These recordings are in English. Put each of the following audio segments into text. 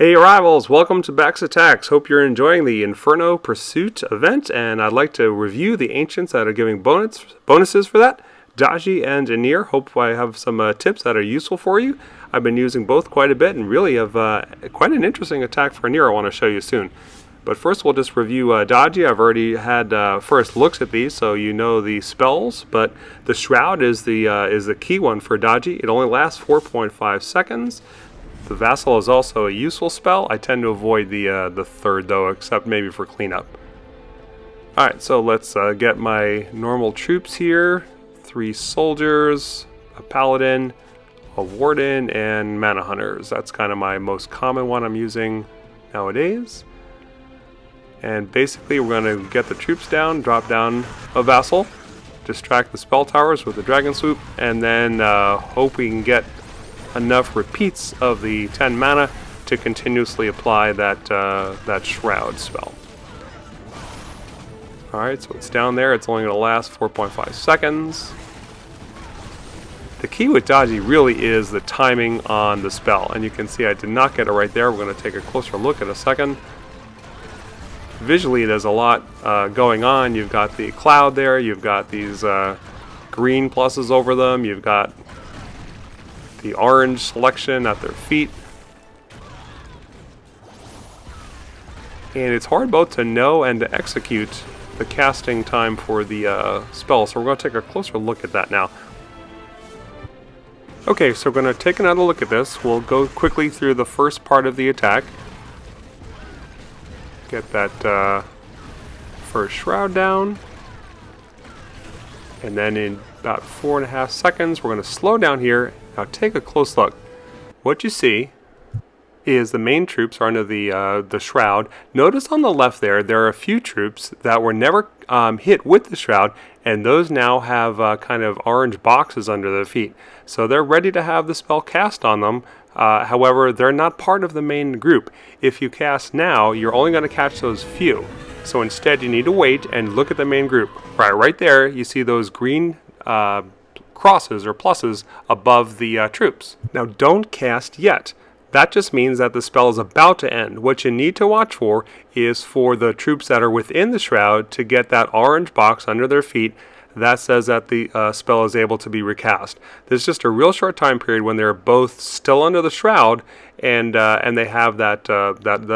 Hey Rivals, welcome to Bax Attacks. Hope you're enjoying the Inferno Pursuit event, and I'd like to review the Ancients that are giving bonuses for that. Daji and Anir, hope I have some tips that are useful for you. I've been using both quite a bit and really have quite an interesting attack for Anir I want to show you soon. But first we'll just review Daji. I've already had first looks at these, so you know the spells, but the Shroud is the key one for Daji. It only lasts 4.5 seconds. The Vassal is also a useful spell. I tend to avoid the third though, except maybe for cleanup. Alright, so let's get my normal troops here. 3 soldiers, a paladin, a warden, and mana hunters. That's kind of my most common one I'm using nowadays. And basically we're going to get the troops down, drop down a Vassal, distract the spell towers with the Dragon Swoop, and then hope we can get enough repeats of the 10 mana to continuously apply that Shroud spell. Alright, so it's down there. It's only going to last 4.5 seconds. The key with Daji really is the timing on the spell, and you can see I did not get it right there. We're going to take a closer look in a second. Visually there's a lot going on. You've got the cloud there, you've got these green pluses over them, you've got the orange selection at their feet. And it's hard both to know and to execute the casting time for the spell, so we're going to take a closer look at that now. Okay, so we're going to take another look at this. We'll go quickly through the first part of the attack. Get that first Shroud down. And then in about 4.5 seconds, we're going to slow down here. Now take a close look. What you see is the main troops are under the Shroud. Notice on the left there are a few troops that were never hit with the Shroud, and those now have kind of orange boxes under their feet. So they're ready to have the spell cast on them. However, they're not part of the main group. If you cast now, you're only going to catch those few. So instead you need to wait and look at the main group. Right there you see those green crosses or pluses above the troops. Now don't cast yet. That just means that the spell is about to end. What you need to watch for is for the troops that are within the Shroud to get that orange box under their feet. That says that the spell is able to be recast. There's just a real short time period when they're both still under the Shroud and they have that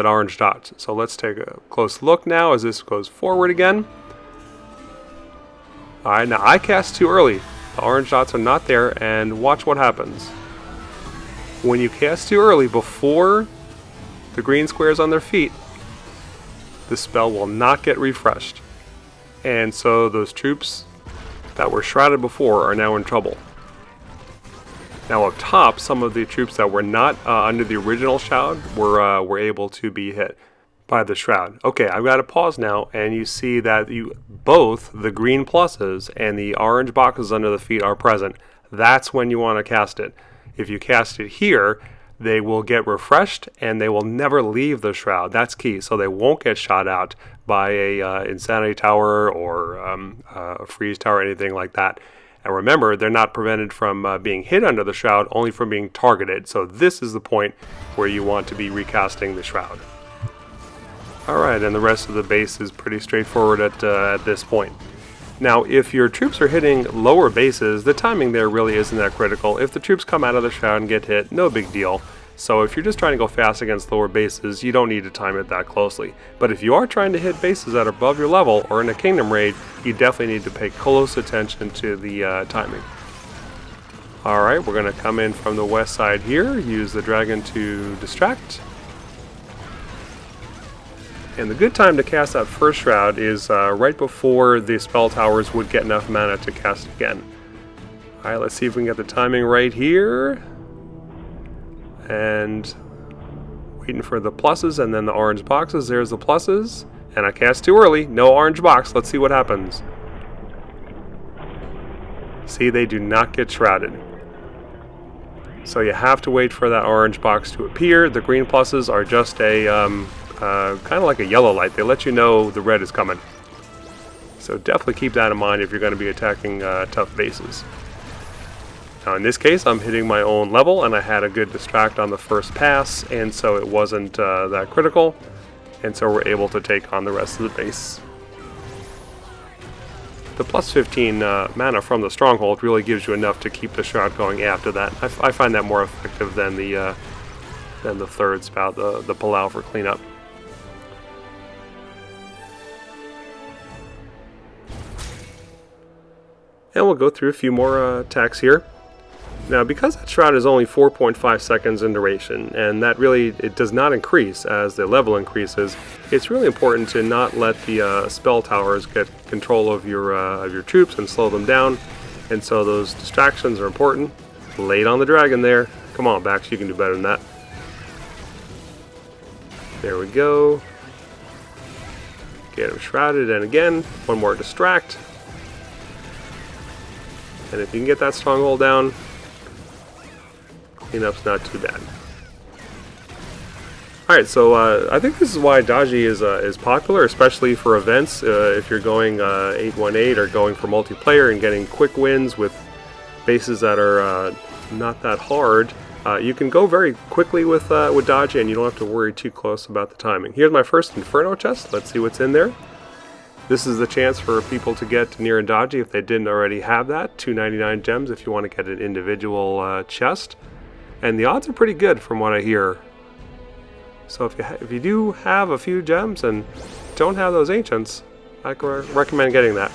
orange dot. So let's take a close look now as this goes forward again. Alright, now I cast too early. The orange dots are not there, and watch what happens. When you cast too early before the green squares on their feet, the spell will not get refreshed. And so those troops that were shrouded before are now in trouble. Now up top, some of the troops that were not under the original Shroud were able to be hit by the Shroud. Okay, I've got to pause now, and you see that both the green pluses and the orange boxes under the feet are present. That's when you want to cast it. If you cast it here, they will get refreshed and they will never leave the Shroud. That's key, so they won't get shot out by a Insanity Tower or a Freeze Tower or anything like that. And remember, they're not prevented from being hit under the Shroud, only from being targeted. So this is the point where you want to be recasting the Shroud. Alright, and the rest of the base is pretty straightforward at this point. Now, if your troops are hitting lower bases, the timing there really isn't that critical. If the troops come out of the Shroud and get hit, no big deal. So if you're just trying to go fast against lower bases, you don't need to time it that closely. But if you are trying to hit bases that are above your level or in a kingdom raid, you definitely need to pay close attention to the timing. Alright, we're going to come in from the west side here, use the dragon to distract. And the good time to cast that first Shroud is right before the spell towers would get enough mana to cast again. Alright, let's see if we can get the timing right here. And waiting for the pluses and then the orange boxes. There's the pluses. And I cast too early. No orange box. Let's see what happens. See, they do not get shrouded. So you have to wait for that orange box to appear. The green pluses are just a kind of like a yellow light. They let you know the red is coming. So definitely keep that in mind if you're going to be attacking tough bases. Now in this case, I'm hitting my own level, and I had a good distract on the first pass, and so it wasn't that critical, and so we're able to take on the rest of the base. The plus 15 mana from the Stronghold really gives you enough to keep the Shroud going after that. I find that more effective than the third spout, the Palau for cleanup. And we'll go through a few more attacks here. Now, because that Shroud is only 4.5 seconds in duration, and that really, it does not increase as the level increases, it's really important to not let the spell towers get control of your troops and slow them down. And so those distractions are important. Late on the dragon there. Come on, Bax, you can do better than that. There we go. Get him shrouded, and again, one more distract. And if you can get that stronghold down, cleanup's not too bad. Alright, so I think this is why Daji is popular, especially for events. If you're going 818 or going for multiplayer and getting quick wins with bases that are not that hard, you can go very quickly with Daji, and you don't have to worry too close about the timing. Here's my first Inferno chest. Let's see what's in there. This is the chance for people to get Anir and Daji if they didn't already have that. 299 gems if you want to get an individual chest. And the odds are pretty good from what I hear. So if you do have a few gems and don't have those ancients, I recommend getting that.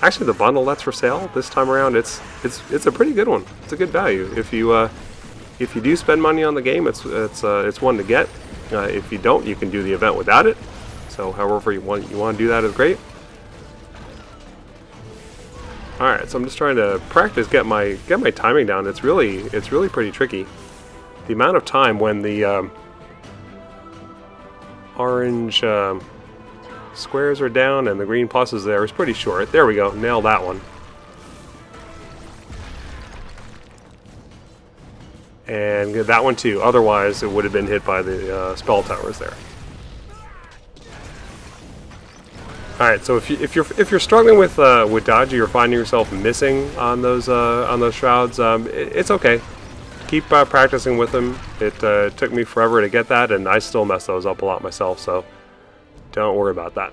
Actually, the bundle that's for sale this time around, it's a pretty good one. It's a good value. If you do spend money on the game, it's one to get. If you don't, you can do the event without it. So however you want to do that is great. All right, so I'm just trying to practice get my timing down. It's really pretty tricky. The amount of time when the orange squares are down and the green pluses there is pretty short. There we go, nailed that one. And that one too. Otherwise, it would have been hit by the spell towers there. All right, so if you're struggling with Daji or finding yourself missing on those shrouds, it's okay. Keep practicing with them. It took me forever to get that, and I still mess those up a lot myself. So don't worry about that.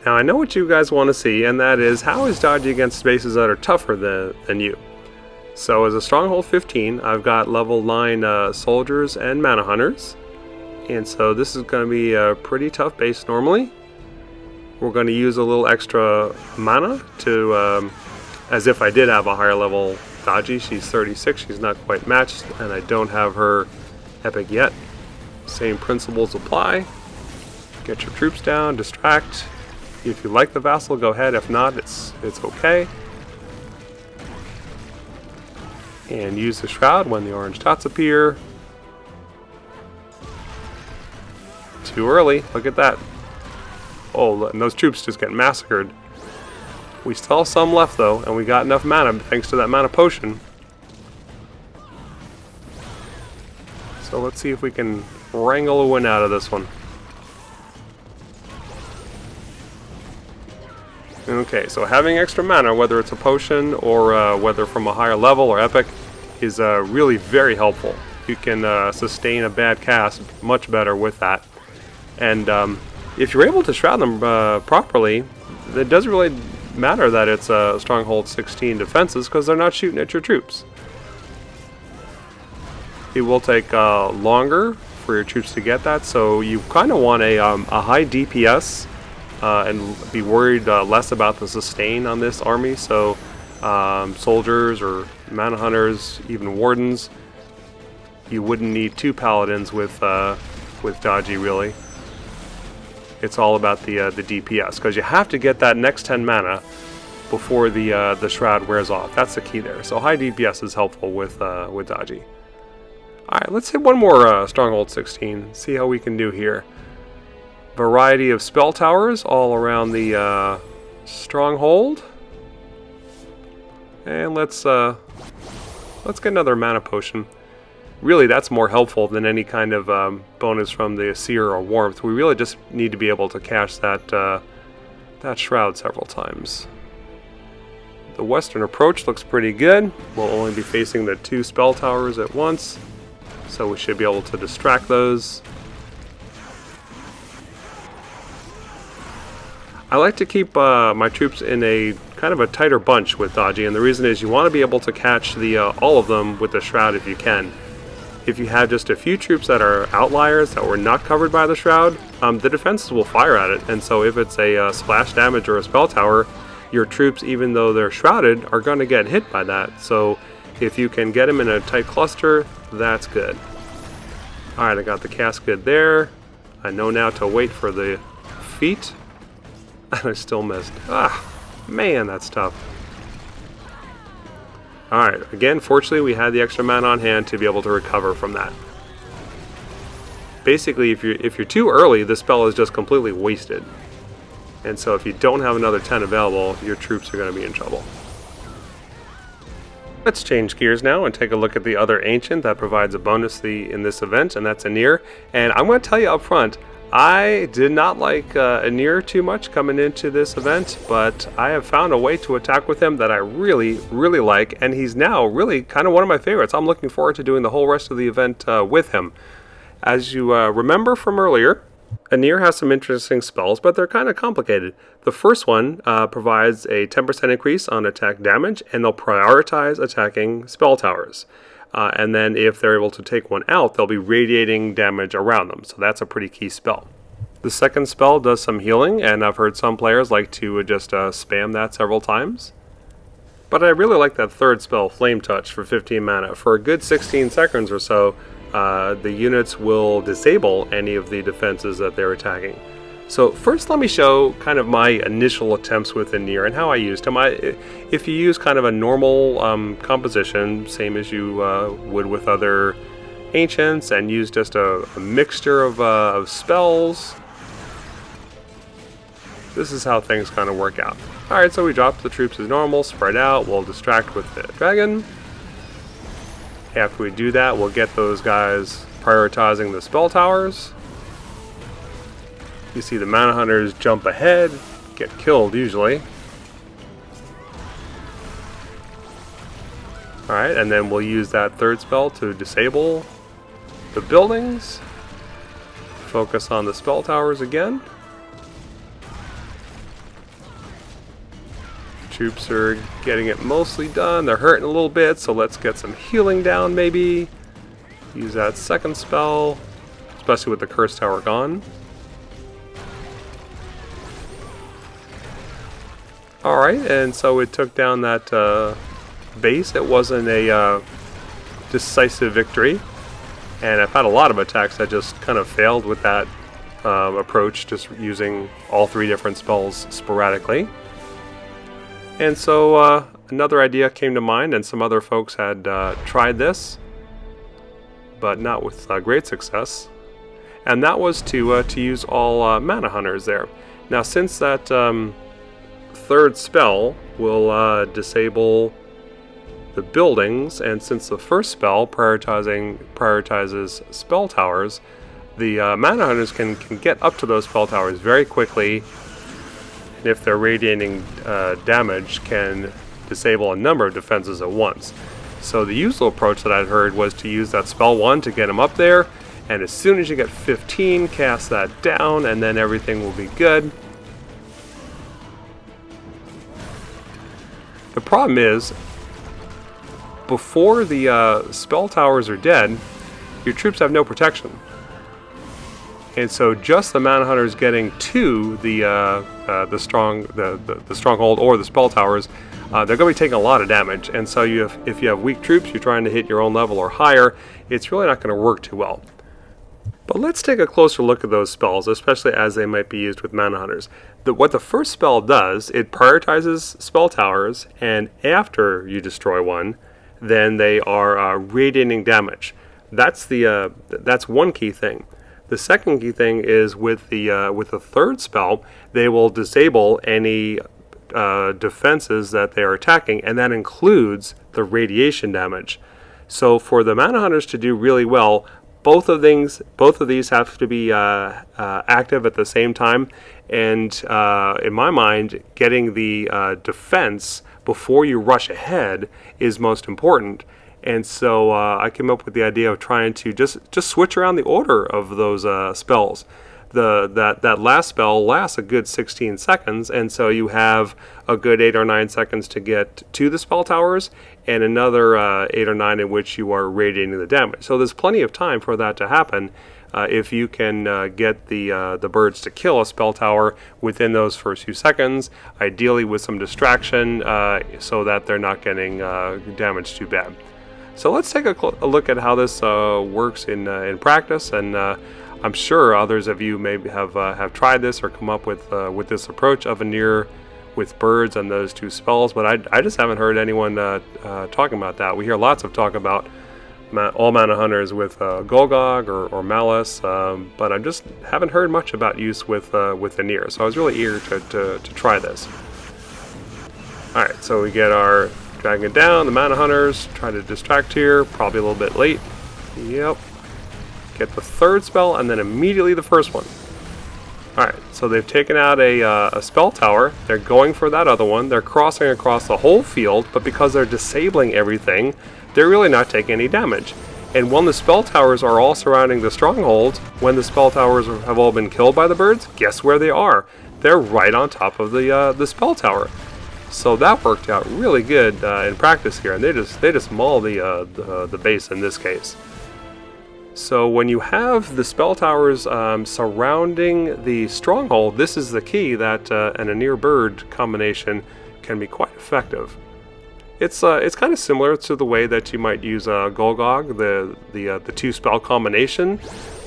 Now I know what you guys want to see, and that is how is Daji against bases that are tougher than you. So as a Stronghold 15, I've got level 9 soldiers and mana hunters, and so this is going to be a pretty tough base normally. We're going to use a little extra mana to, as if I did have a higher level Daji. She's 36, she's not quite matched, and I don't have her epic yet. Same principles apply. Get your troops down, distract. If you like the vassal, go ahead. If not, it's okay. And use the shroud when the orange dots appear. Too early, look at that. Oh, and those troops just get massacred. We still have some left though, and we got enough mana thanks to that mana potion. So let's see if we can wrangle a win out of this one. Okay, so having extra mana, whether it's a potion or whether from a higher level or epic, is really very helpful. You can sustain a bad cast much better with that. And if you're able to shroud them properly, it doesn't really matter that it's a Stronghold 16 defenses because they're not shooting at your troops. It will take longer for your troops to get that, so you kind of want a high DPS and be worried less about the sustain on this army. So soldiers or mana hunters, even wardens, you wouldn't need 2 paladins with Daji really. It's all about the DPS, because you have to get that next 10 mana before the shroud wears off. That's the key there. So high DPS is helpful with Daji. All right, let's hit one more Stronghold 16. See how we can do here. Variety of spell towers all around the Stronghold, and let's get another mana potion. Really, that's more helpful than any kind of bonus from the Seer or Warmth. We really just need to be able to cast that shroud several times. The western approach looks pretty good. We'll only be facing the 2 spell towers at once, so we should be able to distract those. I like to keep my troops in a kind of a tighter bunch with Daji, and the reason is you want to be able to catch the all of them with the Shroud if you can. If you have just a few troops that are outliers that were not covered by the Shroud, the defenses will fire at it, and so if it's a splash damage or a spell tower, your troops, even though they're shrouded, are going to get hit by that. So if you can get them in a tight cluster, that's good. Alright, I got the casket there. I know now to wait for the feet. And I still missed. Ah, man, that's tough. Alright, again, fortunately we had the extra mana on hand to be able to recover from that. Basically, if you're too early, the spell is just completely wasted. And so if you don't have another 10 available, your troops are going to be in trouble. Let's change gears now and take a look at the other ancient that provides a bonus in this event, and that's Anir. And I'm going to tell you up front, I did not like Anir too much coming into this event, but I have found a way to attack with him that I really, really like, and he's now really kind of one of my favorites. I'm looking forward to doing the whole rest of the event with him. As you remember from earlier, Anir has some interesting spells, but they're kind of complicated. The first one provides a 10% increase on attack damage, and they'll prioritize attacking spell towers. And then if they're able to take one out, they'll be radiating damage around them. So that's a pretty key spell. The second spell does some healing, and I've heard some players like to just spam that several times. But I really like that third spell, Flame Touch, for 15 mana. For a good 16 seconds or so, the units will disable any of the defenses that they're attacking. So first let me show kind of my initial attempts with Anir and how I used him. If you use kind of a normal composition, same as you would with other ancients, and use just a mixture of spells, this is how things kind of work out. Alright, so we drop the troops as normal, spread out, we'll distract with the dragon. After we do that, we'll get those guys prioritizing the spell towers. You see the mana hunters jump ahead, get killed usually. Alright, and then we'll use that third spell to disable the buildings. Focus on the spell towers again. Troops are getting it mostly done. They're hurting a little bit, so let's get some healing down maybe. Use that second spell, especially with the curse tower gone. Alright, and so it took down that base. It wasn't a decisive victory, and I've had a lot of attacks that just kind of failed with that approach, just using all 3 different spells sporadically. And so another idea came to mind, and some other folks had tried this, but not with great success, and that was to use all mana hunters there. Now, since that third spell will disable the buildings, and since the first spell prioritizes spell towers, the mana hunters can get up to those spell towers very quickly, and if they're radiating damage, can disable a number of defenses at once. So the usual approach that I'd heard was to use that spell 1 to get them up there, and as soon as you get 15, cast that down, and then everything will be good. The problem is, before the spell towers are dead, your troops have no protection. And so just the mana hunters getting to the stronghold or the spell towers, they're going to be taking a lot of damage. And so if you have weak troops, you're trying to hit your own level or higher, it's really not going to work too well. But let's take a closer look at those spells, especially as they might be used with mana hunters. What the first spell does, it prioritizes spell towers, and after you destroy one, then they are radiating damage. That's one key thing. The second key thing is with the third spell, they will disable any defenses that they are attacking, and that includes the radiation damage. So for the mana hunters to do really well, both of these have to be active at the same time, and in my mind, getting the defense before you rush ahead is most important. And so I came up with the idea of trying to just switch around the order of those spells. That last spell lasts a good 16 seconds, and so you have a good 8 or 9 seconds to get to the spell towers, and another 8 or 9 in which you are radiating the damage. So there's plenty of time for that to happen if you can get the birds to kill a spell tower within those first few seconds, ideally with some distraction so that they're not getting damaged too bad. So let's take a look at how this works in practice, and I'm sure others of you maybe have tried this or come up with this approach of Anir with birds and those two spells, but I just haven't heard anyone talking about that. We hear lots of talk about all mana hunters with Golgog or Malice, but I just haven't heard much about use with Anir. So I was really eager to try this. All right, so we get our dragon down, the mana hunters try to distract here, probably a little bit late. Yep. Get the third spell and then immediately the first one. Alright, so they've taken out a spell tower. They're going for that other one. They're crossing across the whole field, but because they're disabling everything, they're really not taking any damage. And when the spell towers are all surrounding the stronghold, when the spell towers have all been killed by the birds, guess where they are? They're right on top of the spell tower. So that worked out really good in practice here, and they just maul the base in this case. So when you have the spell towers surrounding the stronghold, this is the key that an Anir bird combination can be quite effective. It's kind of similar to the way that you might use Golgog, the two spell combination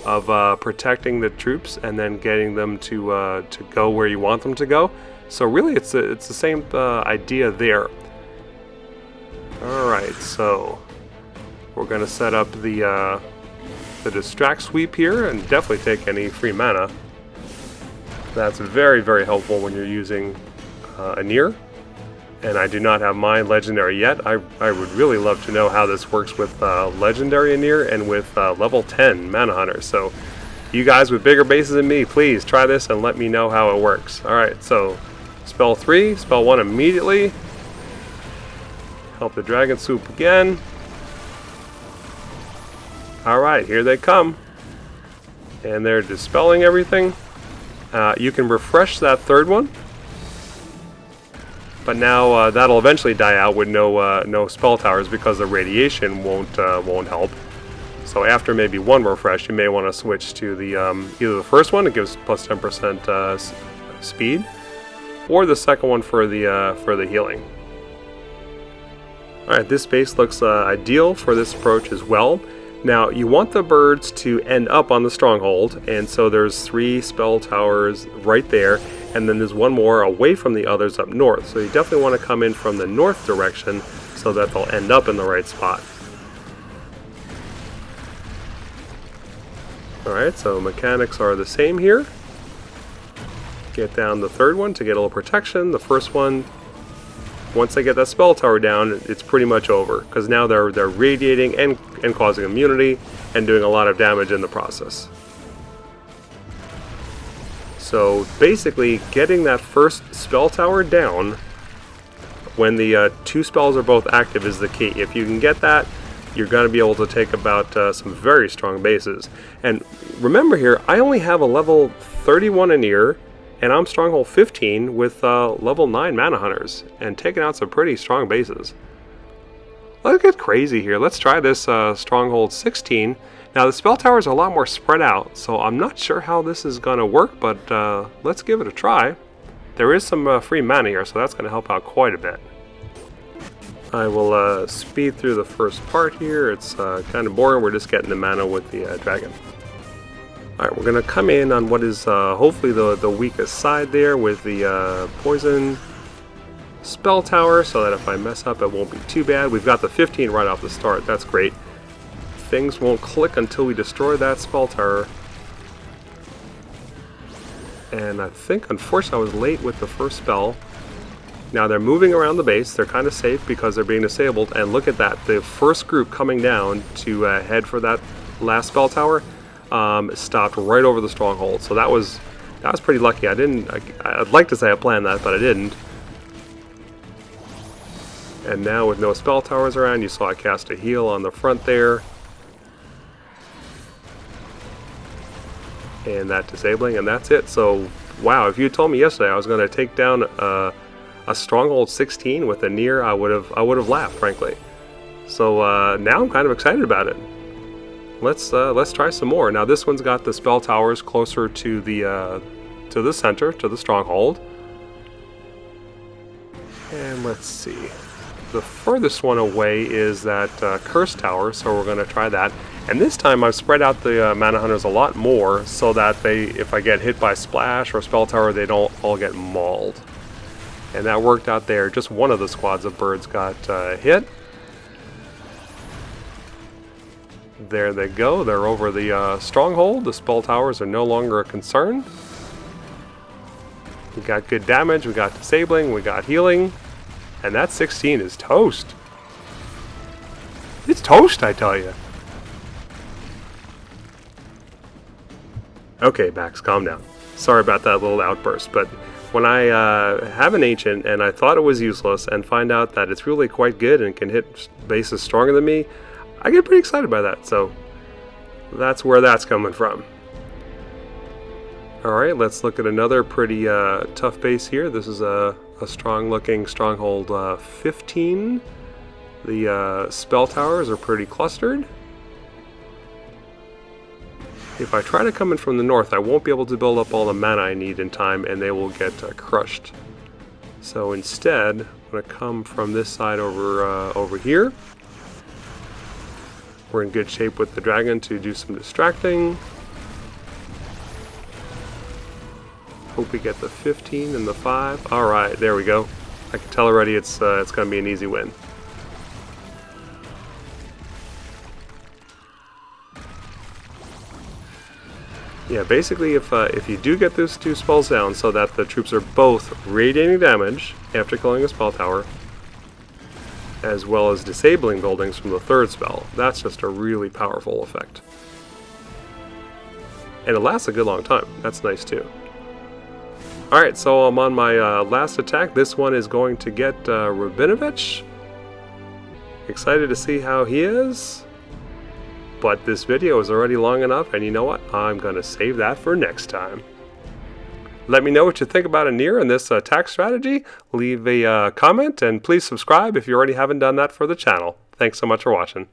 of protecting the troops and then getting them to go where you want them to go. So really, it's the same idea there. All right, so we're going to set up the distract sweep here and definitely take any free mana. That's very, very helpful when you're using Anir. And I do not have mine legendary yet. I would really love to know how this works with legendary Anir and with level 10 mana hunters. So you guys with bigger bases than me, please try this and let me know how it works. Alright, so spell 3, spell 1 immediately. Help the dragon swoop again. Alright, here they come. And they're dispelling everything. You can refresh that third one. But now that'll eventually die out with no spell towers because the radiation won't help. So after maybe one refresh, you may want to switch to the either the first one, it gives plus 10% speed, or the second one for the healing. All right, this base looks ideal for this approach as well. Now you want the birds to end up on the stronghold, and so there's 3 spell towers right there. And then there's one more away from the others up north. So you definitely want to come in from the north direction so that they'll end up in the right spot. Alright, so mechanics are the same here. Get down the third one to get a little protection. The first one, once they get that spell tower down, it's pretty much over. Because now they're radiating and causing immunity and doing a lot of damage in the process. So basically, getting that first spell tower down when the 2 spells are both active is the key. If you can get that, you're going to be able to take about some very strong bases. And remember here, I only have a level 31 Anir, and I'm Stronghold 15 with level 9 Mana Hunters, and taking out some pretty strong bases. Let's get crazy here. Let's try this Stronghold 16. Now the spell towers are a lot more spread out, so I'm not sure how this is going to work, but let's give it a try. There is some free mana here, so that's going to help out quite a bit. I will speed through the first part here. It's kind of boring. We're just getting the mana with the dragon. Alright, we're going to come in on what is hopefully the weakest side there with the poison spell tower, so that if I mess up it won't be too bad. We've got the 15 right off the start. That's great. Things won't click until we destroy that spell tower. And I think, unfortunately, I was late with the first spell. Now they're moving around the base. They're kind of safe because they're being disabled. And look at that. The first group coming down to head for that last spell tower stopped right over the stronghold. So that was pretty lucky. I'd like to say I planned that, but I didn't. And now with no spell towers around, you saw I cast a heal on the front there. And that disabling, and that's it. So, wow, if you told me yesterday I was going to take down a Stronghold 16 with Anir, I would have laughed, frankly. So now I'm kind of excited about it. Let's try some more. Now this one's got the spell towers closer to the center, to the stronghold. And let's see. The furthest one away is that curse tower, so we're going to try that. And this time I've spread out the mana hunters a lot more so that if I get hit by splash or spell tower, they don't all get mauled. And that worked out there. Just one of the squads of birds got hit. There they go. They're over the stronghold. The spell towers are no longer a concern. We got good damage. We got disabling. We got healing. And that 16 is toast. It's toast, I tell you. Okay, Max, calm down. Sorry about that little outburst, but when I have an ancient and I thought it was useless and find out that it's really quite good and can hit bases stronger than me, I get pretty excited by that. So that's where that's coming from. Alright, let's look at another pretty tough base here. This is a strong looking stronghold 15. The spell towers are pretty clustered. If I try to come in from the north, I won't be able to build up all the mana I need in time, and they will get crushed. So instead, I'm going to come from this side over here. We're in good shape with the dragon to do some distracting. Hope we get the 15 and the 5. Alright, there we go. I can tell already it's going to be an easy win. Yeah, basically if you do get those two spells down so that the troops are both radiating damage after killing a spell tower, as well as disabling buildings from the third spell, that's just a really powerful effect. And it lasts a good long time. That's nice too. Alright, so I'm on my last attack. This one is going to get Rabinovich. Excited to see how he is. But this video is already long enough, and you know what? I'm going to save that for next time. Let me know what you think about Anir and this attack strategy. Leave a comment, and please subscribe if you already haven't done that for the channel. Thanks so much for watching.